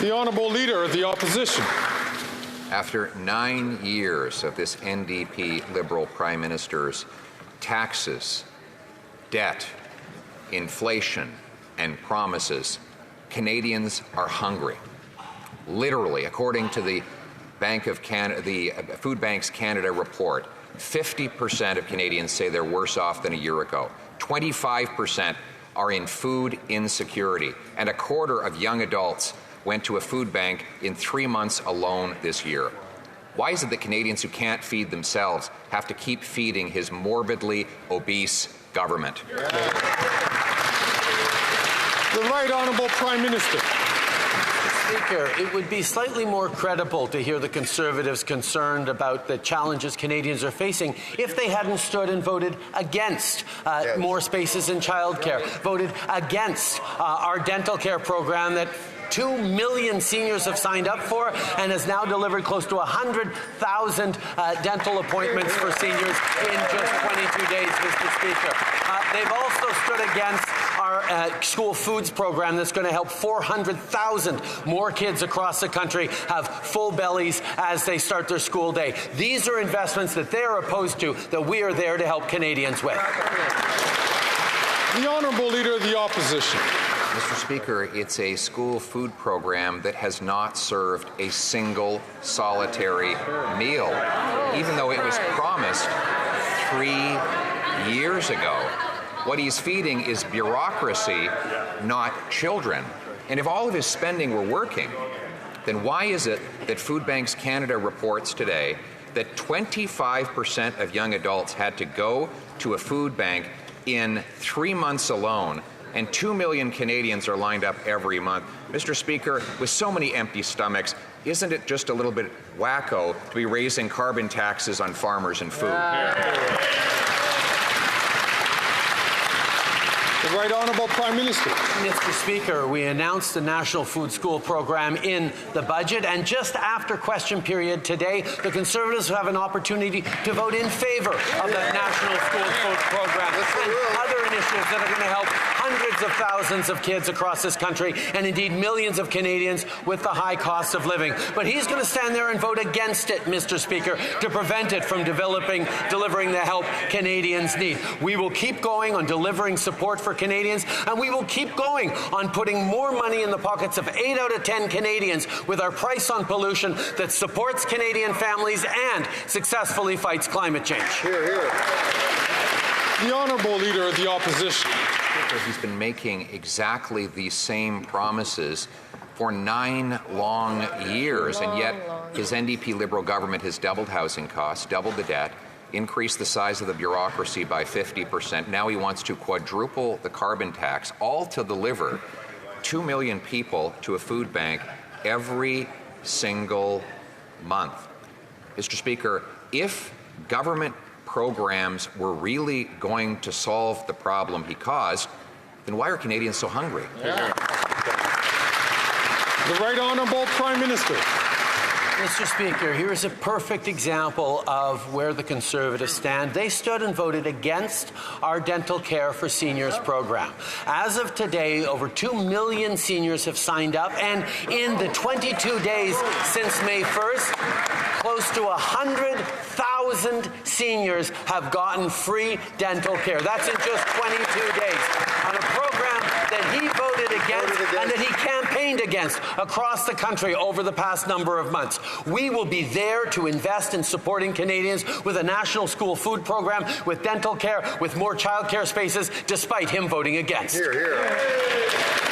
The Honourable Leader of the Opposition. After 9 years of this NDP-Liberal Prime Minister's taxes, debt, inflation, and promises, Canadians are hungry. Literally, according to the Food Bank's Canada report, 50% of Canadians say they're worse off than a year ago. 25% are in food insecurity, and a quarter of young adults went to a food bank in 3 months alone this year. Why is it that Canadians who can't feed themselves have to keep feeding his morbidly obese government? The Right Honourable Prime Minister. Speaker, it would be slightly more credible to hear the Conservatives concerned about the challenges Canadians are facing if they hadn't stood and voted against more spaces in childcare, voted against our dental care program that 2 million seniors have signed up for and has now delivered close to 100,000 dental appointments for seniors in just 22 days, Mr. Speaker. They've also stood against our school foods program that's going to help 400,000 more kids across the country have full bellies as they start their school day. These are investments that they're opposed to, that we are there to help Canadians with. The Honourable Leader of the Opposition. Mr. Speaker, it's a school food program that has not served a single solitary meal, even though it was promised 3 years ago. What he's feeding is bureaucracy, not children. And if all of his spending were working, then why is it that Food Banks Canada reports today that 25% of young adults had to go to a food bank in 3 months alone, and 2 million Canadians are lined up every month? Mr. Speaker, with so many empty stomachs, isn't it just a little bit wacko to be raising carbon taxes on farmers and food? The Right Honourable Prime Minister. Mr. Speaker, we announced the National Food School program in the budget, and just after question period today, the Conservatives have an opportunity to vote in favour of the National School Food program and other initiatives that are going to help hundreds of thousands of kids across this country and indeed millions of Canadians with the high cost of living. But he's going to stand there and vote against it, Mr. Speaker, to prevent it from delivering the help Canadians need. We will keep going on delivering support for Canadians, and we will keep going on putting more money in the pockets of 8 out of 10 Canadians with our price on pollution that supports Canadian families and successfully fights climate change. Hear, hear. The Honourable Leader of the Opposition. He's been making exactly the same promises for 9 long years, and yet his NDP Liberal government has doubled housing costs, doubled the debt, increased the size of the bureaucracy by 50%. Now he wants to quadruple the carbon tax, all to deliver 2 million people to a food bank every single month. Mr. Speaker, if government programs were really going to solve the problem he caused, then why are Canadians so hungry? The Right Honourable Prime Minister. Mr. Speaker, here's a perfect example of where the Conservatives stand. They stood and voted against our dental care for seniors program. As of today, over 2 million seniors have signed up, and in the 22 days since May 1st, close to 100,000 seniors have gotten free dental care. That's in just 22 days. On a program that he voted against and that he campaigned against across the country over the past number of months. We will be there to invest in supporting Canadians with a national school food program, with dental care, with more childcare spaces, despite him voting against. Hear, hear.